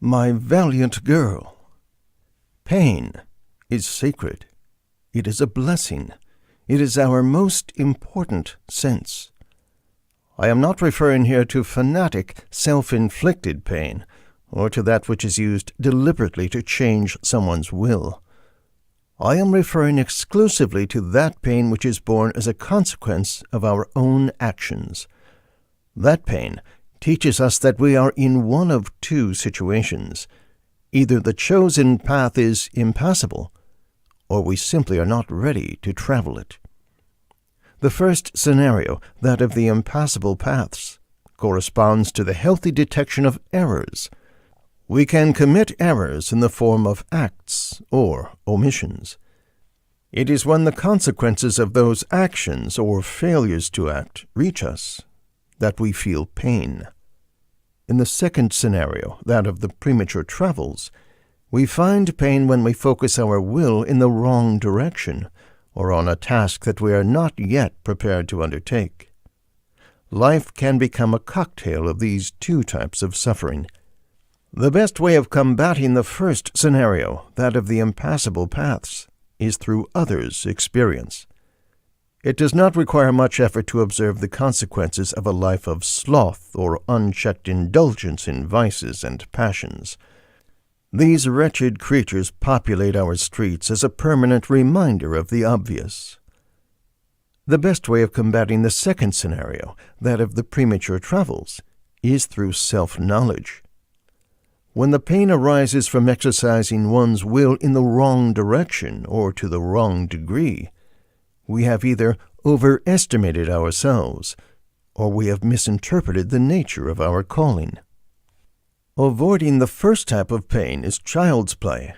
My valiant girl, pain is sacred. It is a blessing. It is our most important sense. I am not referring here to fanatic, self-inflicted pain, or to that which is used deliberately to change someone's will. I am referring exclusively to that pain which is born as a consequence of our own actions. That pain teaches us that we are in one of two situations. Either the chosen path is impassable, or we simply are not ready to travel it. The first scenario, that of the impassable paths, corresponds to the healthy detection of errors. We can commit errors in the form of acts or omissions. It is when the consequences of those actions or failures to act reach us that we feel pain. In the second scenario, that of the premature travels, we find pain when we focus our will in the wrong direction or on a task that we are not yet prepared to undertake. Life can become a cocktail of these two types of suffering. The best way of combating the first scenario, that of the impassable paths, is through others' experience. It does not require much effort to observe the consequences of a life of sloth or unchecked indulgence in vices and passions. These wretched creatures populate our streets as a permanent reminder of the obvious. The best way of combating the second scenario, that of the premature travels, is through self-knowledge. When the pain arises from exercising one's will in the wrong direction or to the wrong degree, we have either overestimated ourselves or we have misinterpreted the nature of our calling. Avoiding the first type of pain is child's play.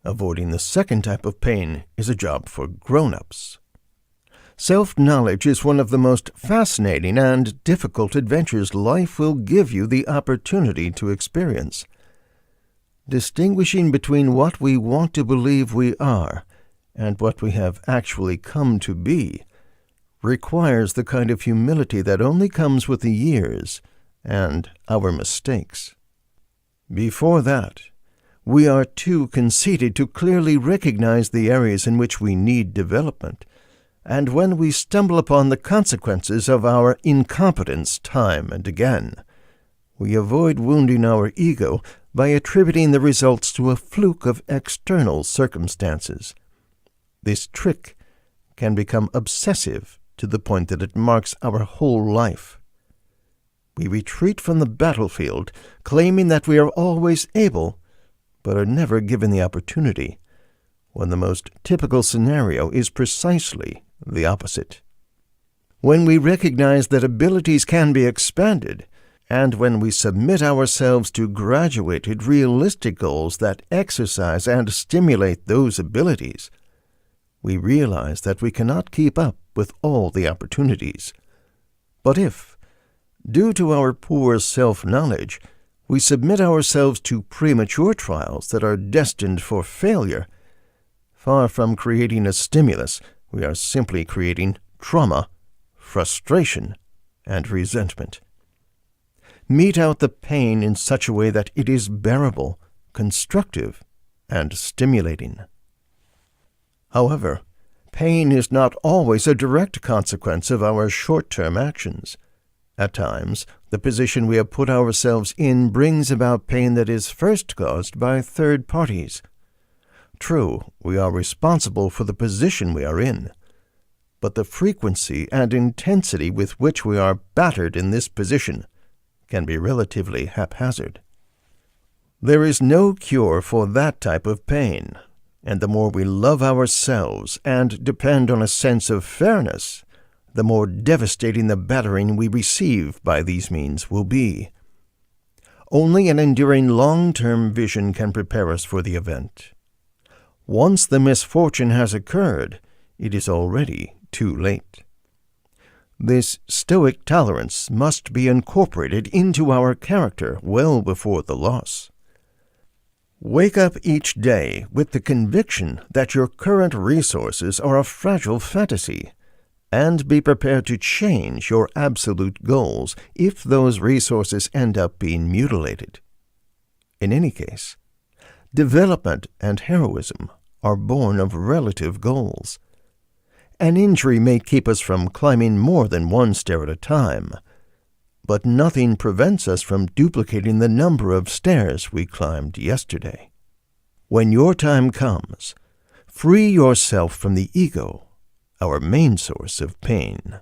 Avoiding the second type of pain is a job for grown-ups. Self-knowledge is one of the most fascinating and difficult adventures life will give you the opportunity to experience. Distinguishing between what we want to believe we are and what we have actually come to be requires the kind of humility that only comes with the years and our mistakes. Before that, we are too conceited to clearly recognize the areas in which we need development, and when we stumble upon the consequences of our incompetence time and again, we avoid wounding our ego by attributing the results to a fluke of external circumstances. This trick can become obsessive to the point that it marks our whole life. We retreat from the battlefield, claiming that we are always able, but are never given the opportunity, when the most typical scenario is precisely the opposite. When we recognize that abilities can be expanded, and when we submit ourselves to graduated, realistic goals that exercise and stimulate those abilities, we realize that we cannot keep up with all the opportunities. But if, due to our poor self-knowledge, we submit ourselves to premature trials that are destined for failure, far from creating a stimulus, we are simply creating trauma, frustration, and resentment. Mete out the pain in such a way that it is bearable, constructive, and stimulating. However, pain is not always a direct consequence of our short-term actions. At times, the position we have put ourselves in brings about pain that is first caused by third parties. True, we are responsible for the position we are in, but the frequency and intensity with which we are battered in this position can be relatively haphazard. There is no cure for that type of pain, and the more we love ourselves and depend on a sense of fairness, the more devastating the battering we receive by these means will be. Only an enduring long-term vision can prepare us for the event. Once the misfortune has occurred, it is already too late. This stoic tolerance must be incorporated into our character well before the loss. Wake up each day with the conviction that your current resources are a fragile fantasy, and be prepared to change your absolute goals if those resources end up being mutilated. In any case, development and heroism are born of relative goals. An injury may keep us from climbing more than one stair at a time, but nothing prevents us from duplicating the number of stairs we climbed yesterday. When your time comes, free yourself from the ego, our main source of pain.